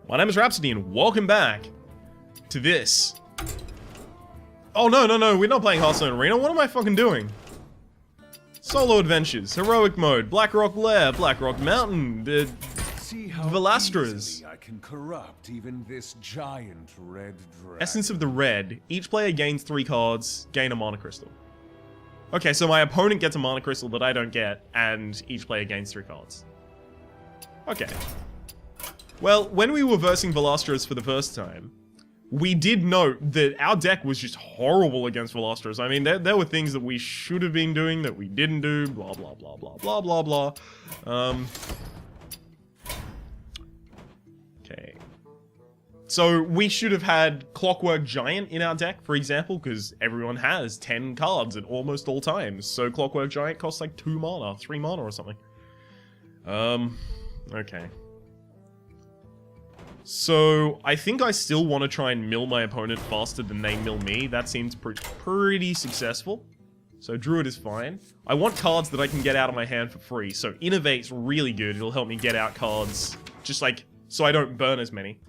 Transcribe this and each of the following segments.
My name is Rhapsody and welcome back to this. Oh no, we're not playing Hearthstone Arena. What am I fucking doing? Solo adventures, heroic mode, Blackrock Lair, Blackrock Mountain, Vaelastrasz. I can corrupt even this giant red dragon. Essence of the Red. Each player gains 3 cards, gain a mana crystal. Okay, so my opponent gets a mana crystal that I don't get, and each player gains 3 cards. Okay. Well, when we were versing Vaelastrasz for the first time, we did note that our deck was just horrible against Vaelastrasz. I mean, there were things that we should have been doing that we didn't do, blah, blah, blah, blah, blah, blah, blah. Okay. So, we should have had Clockwork Giant in our deck, for example, because everyone has 10 cards at almost all times. So, Clockwork Giant costs like 2 mana, 3 mana or something. Okay. So, I think I still want to try and mill my opponent faster than they mill me. That seems pretty successful. So, Druid is fine. I want cards that I can get out of my hand for free. So, Innovate's really good. It'll help me get out cards, just like, so I don't burn as many.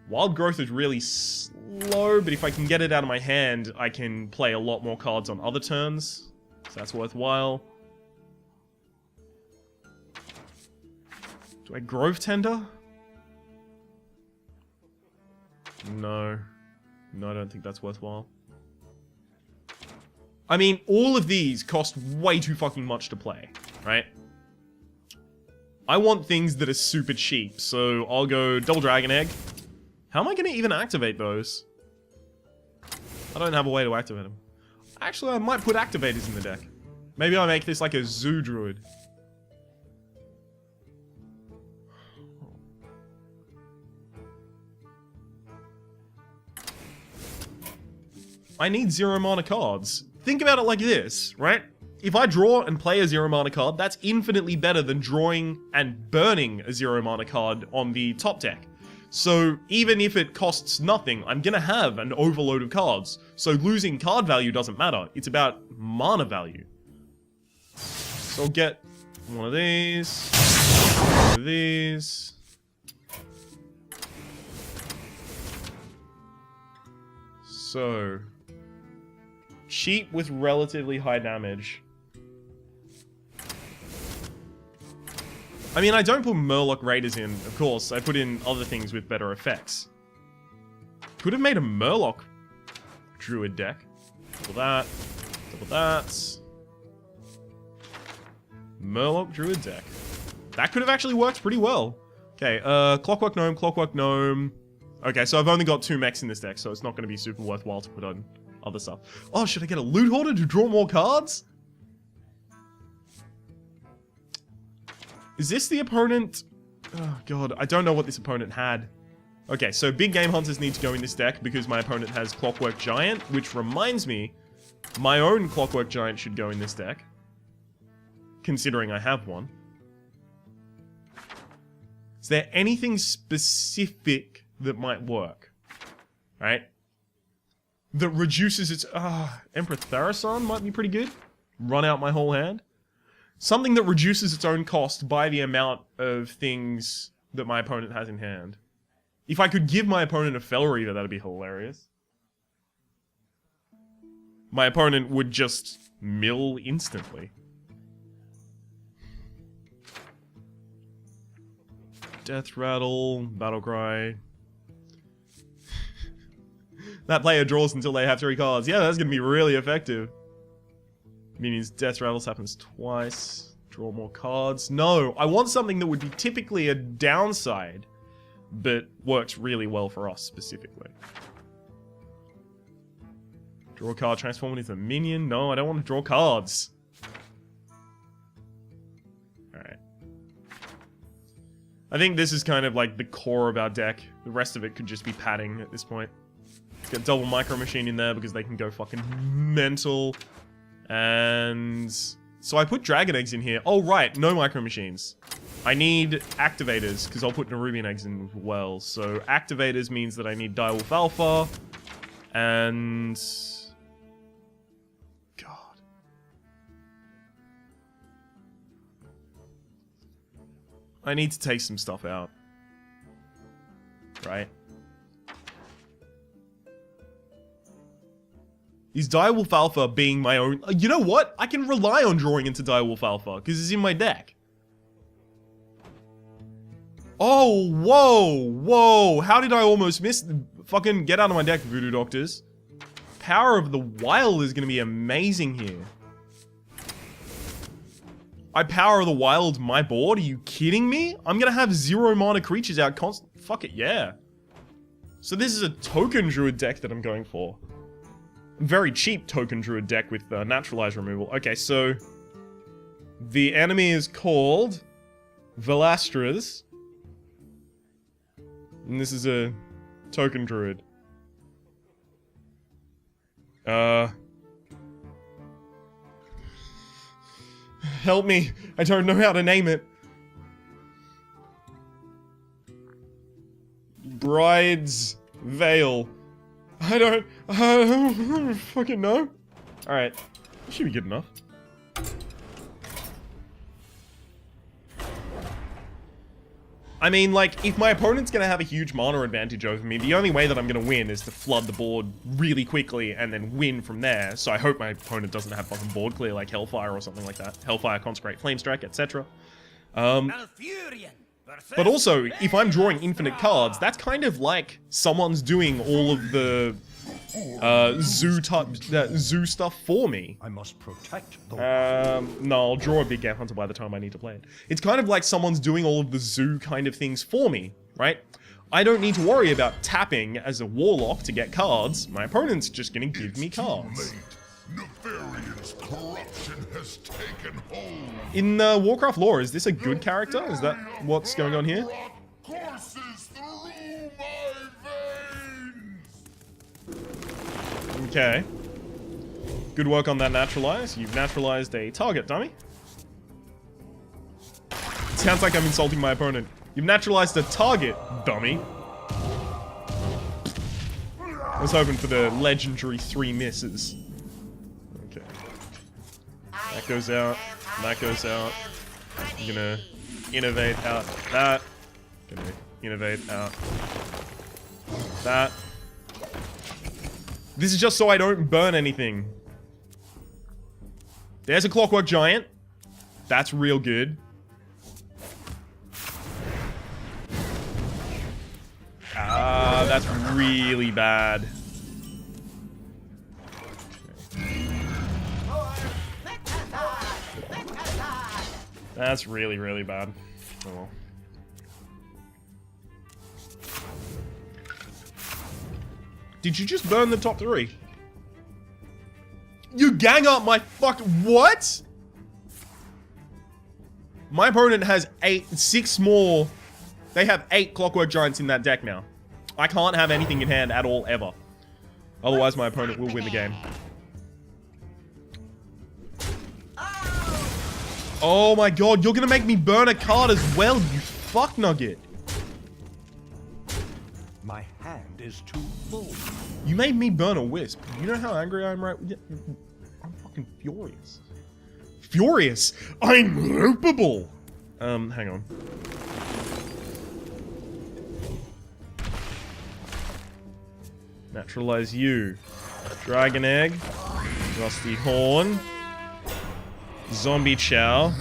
Wild Growth is really slow, but if I can get it out of my hand, I can play a lot more cards on other turns. So that's worthwhile. Do I Grove Tender? No. No, I don't think that's worthwhile. I mean, all of these cost way too fucking much to play, right? I want things that are super cheap, so I'll go Double Dragon Egg. How am I going to even activate those? I don't have a way to activate them. Actually, I might put activators in the deck. Maybe I make this like a Zoo Druid. I need 0 mana cards. Think about it like this, right? If I draw and play a 0 mana card, that's infinitely better than drawing and burning a 0 mana card on the top deck. So even if it costs nothing, I'm gonna have an overload of cards. So losing card value doesn't matter. It's about mana value. So I'll get one of these, one of these. So cheap with relatively high damage. I mean, I don't put Murloc Raiders in, of course. I put in other things with better effects. Could have made a Murloc Druid deck. Double that. Double that. Murloc Druid deck. That could have actually worked pretty well. Okay, Clockwork Gnome, Clockwork Gnome. Okay, so I've only got 2 mechs in this deck, so it's not going to be super worthwhile to put on other stuff. Oh, should I get a Loot Hoarder to draw more cards? Is this the opponent? Oh god, I don't know what this opponent had. Okay, so Big Game Hunters need to go in this deck because my opponent has Clockwork Giant, which reminds me, my own Clockwork Giant should go in this deck. Considering I have one. Is there anything specific that might work? Right? That reduces its... Emperor Therasan might be pretty good. Run out my whole hand. Something that reduces its own cost by the amount of things that my opponent has in hand. If I could give my opponent a Fel Reaver, that'd be hilarious. My opponent would just mill instantly. Death Rattle, Battle Cry. That player draws until they have 3 cards. Yeah, that's gonna be really effective. Meaning Death Rattles happens twice. Draw more cards. No, I want something that would be typically a downside, but works really well for us specifically. Draw a card, transform it into a minion. No, I don't want to draw cards. Alright. I think this is kind of like the core of our deck. The rest of it could just be padding at this point. Let's get Double Micro Machine in there because they can go fucking mental. And so I put Dragon Eggs in here. Oh, right. No Micro Machines. I need Activators, because I'll put Nerubian Eggs in as well. So Activators means that I need Direwolf Alpha. And... God. I need to take some stuff out. Right? Is Direwolf Alpha being my own... You know what? I can rely on drawing into Direwolf Alpha, because it's in my deck. Oh, whoa, whoa. How did I almost miss... Fucking get out of my deck, Voodoo Doctors. Power of the Wild is going to be amazing here. I Power of the Wild my board? Are you kidding me? I'm going to have 0 mana creatures out constant... Fuck it, yeah. So this is a token druid deck that I'm going for. Very cheap token druid deck with naturalize removal. Okay, so... The enemy is called... Vaelastrasz. And this is a token druid. Help me. I don't know how to name it. Bride's Veil. I don't fucking know. Alright. Should be good enough. I mean, like, if my opponent's gonna have a huge mana advantage over me, the only way that I'm gonna win is to flood the board really quickly and then win from there. So I hope my opponent doesn't have fucking board clear like Hellfire or something like that. Hellfire, Consecrate, Flamestrike, etc. But also, if I'm drawing infinite cards, that's kind of like someone's doing all of the zoo stuff for me. I must protect the no, I'll draw a big Game Hunter by the time I need to play it. It's kind of like someone's doing all of the zoo kind of things for me, right? I don't need to worry about tapping as a warlock to get cards. My opponent's just gonna give me cards. Nefarious corruption has taken hold. In Warcraft lore, is this a good character? Is that what's going on here? Courses through my veins. Okay. Good work on that naturalize. You've naturalized a target, dummy. Sounds like I'm insulting my opponent. You've naturalized a target, dummy. I was hoping for the legendary 3 misses. Okay. That goes out. That goes out. I'm gonna innovate out that. Gonna innovate out that. This is just so I don't burn anything. There's a Clockwork Giant. That's real good. Ah, that's really bad. That's really, really bad. Oh well. Did you just burn the top 3? You gang up my what? My opponent has 6 more. They have 8 Clockwork Giants in that deck now. I can't have anything in hand at all, ever. Otherwise, my opponent will win the game. Oh my god, you're gonna make me burn a card as well, you fuck nugget. My hand is too full. You made me burn a wisp. You know how angry I am right? I'm fucking furious. Furious? I'm loopable! Hang on. Naturalize you. Dragon Egg. Rusty Horn. Zombie Chow.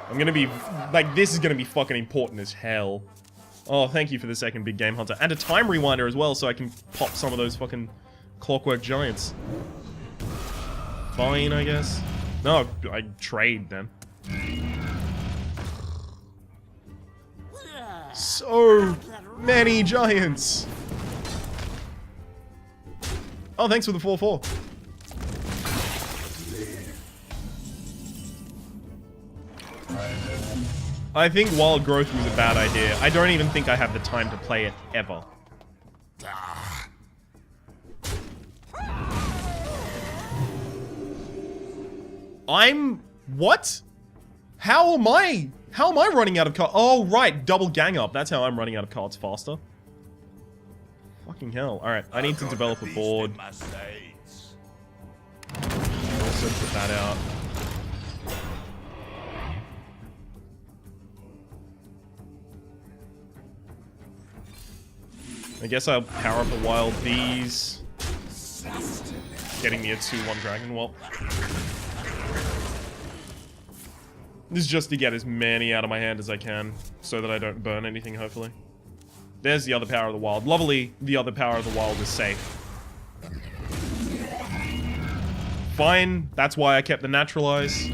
I'm gonna be... Like, this is gonna be fucking important as hell. Oh, thank you for the second big Game Hunter. And a Time Rewinder as well, so I can pop some of those fucking Clockwork Giants. Fine, I guess. No, I trade then. So many giants! Oh, thanks for the 4/4. I think Wild Growth was a bad idea. I don't even think I have the time to play it, ever. What? How am I running out of cards? Oh, right, double gang up. That's how I'm running out of cards faster. Fucking hell. Alright, I need to develop a board. Also put that out. I guess I'll power up a wild bees. Getting me a 2-1 dragon. Well, this is just to get as many out of my hand as I can, so that I don't burn anything, hopefully. There's the other power of the wild. Lovely, the other power of the wild is safe. Fine, that's why I kept the naturalize.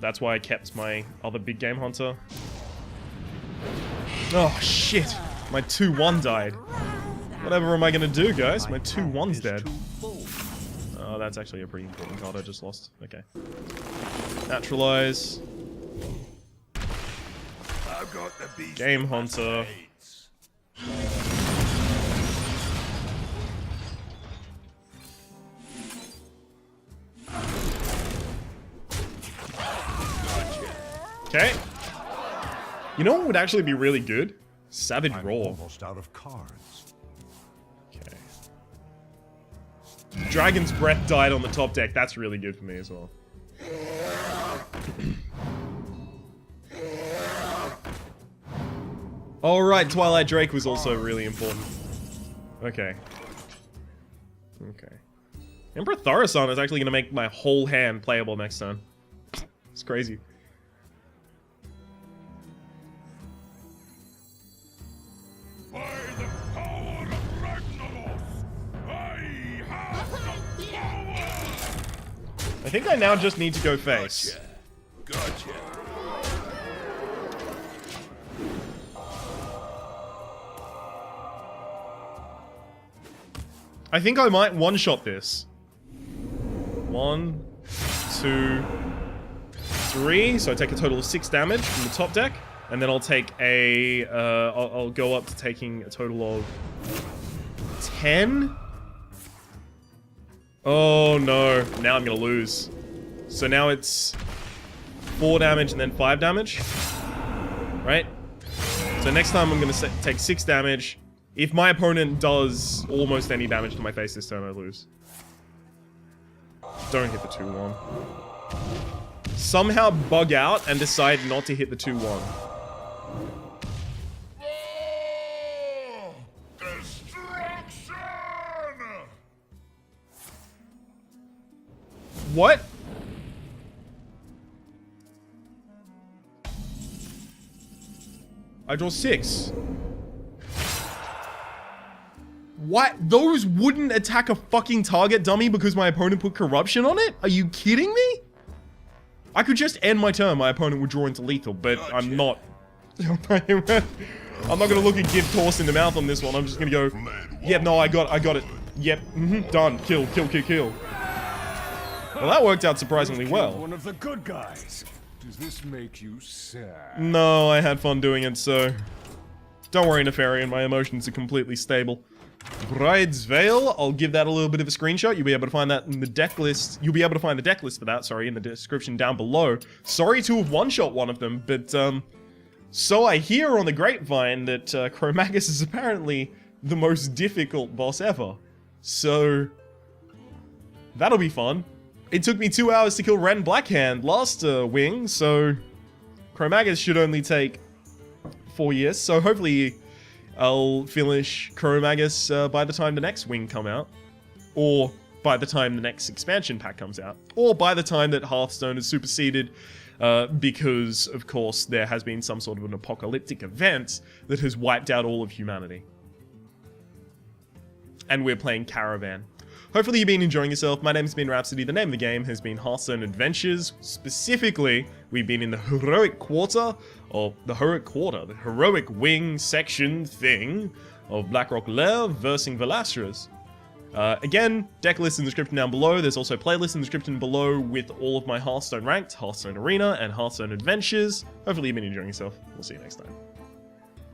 That's why I kept my other big game hunter. Oh, shit. My 2-1 died. Whatever am I gonna do, guys? My 2-1's dead. Oh, that's actually a pretty important card I just lost. Okay. Naturalize. Game hunter. Okay. You know what would actually be really good? Savage Roar. Almost out of cards. Okay. Dragon's Breath died on the top deck. That's really good for me as well. Alright, Twilight Drake was also really important. Okay. Okay. Emperor Thaurissan is actually going to make my whole hand playable next turn. It's crazy. By the power of Ragnaros, I have the power! I think I now just need to go face. Gotcha. I think I might one-shot this. 1, 2, 3. So I take a total of 6 damage from the top deck. And then I'll take a... I'll go up to taking a total of 10? Oh no, now I'm gonna lose. So now it's 4 damage and then 5 damage. Right? So next time I'm gonna take 6 damage. If my opponent does almost any damage to my face this turn, I lose. Don't hit the 2-1. Somehow bug out and decide not to hit the 2-1. Oh, destruction! What? I draw 6. What? Those wouldn't attack a fucking target, dummy, because my opponent put corruption on it? Are you kidding me? I could just end my turn, my opponent would draw into lethal, but I'm not. I'm not gonna look and give Torst in the mouth on this one. I'm just gonna go, yep, no, I got it. Yep, done. Kill. Well, that worked out surprisingly well. One of the good guys. Does this make you sad? No, I had fun doing it, so... Don't worry, Nefarian, my emotions are completely stable. Bride's Veil, I'll give that a little bit of a screenshot. You'll be able to find that in the deck list. You'll be able to find the deck list for that, sorry, in the description down below. Sorry to have one-shot one of them, but, so I hear on the grapevine that, Chromagus is apparently the most difficult boss ever. So... that'll be fun. It took me 2 hours to kill Ren Blackhand last, wing, so... Chromagus should only take 4 years, so hopefully... I'll finish Chromagus by the time the next wing come out. Or by the time the next expansion pack comes out. Or by the time that Hearthstone is superseded, because, of course, there has been some sort of an apocalyptic event that has wiped out all of humanity. And we're playing Caravan. Hopefully you've been enjoying yourself. My name's been Rhapsody. The name of the game has been Hearthstone Adventures. Specifically, we've been in the Heroic Quarter, or the Heroic Wing section thing of Blackwing Lair versus Vaelastrasz. Again, deck list in the description down below. There's also playlist in the description below with all of my Hearthstone Ranked, Hearthstone Arena, and Hearthstone Adventures. Hopefully you've been enjoying yourself. We'll see you next time.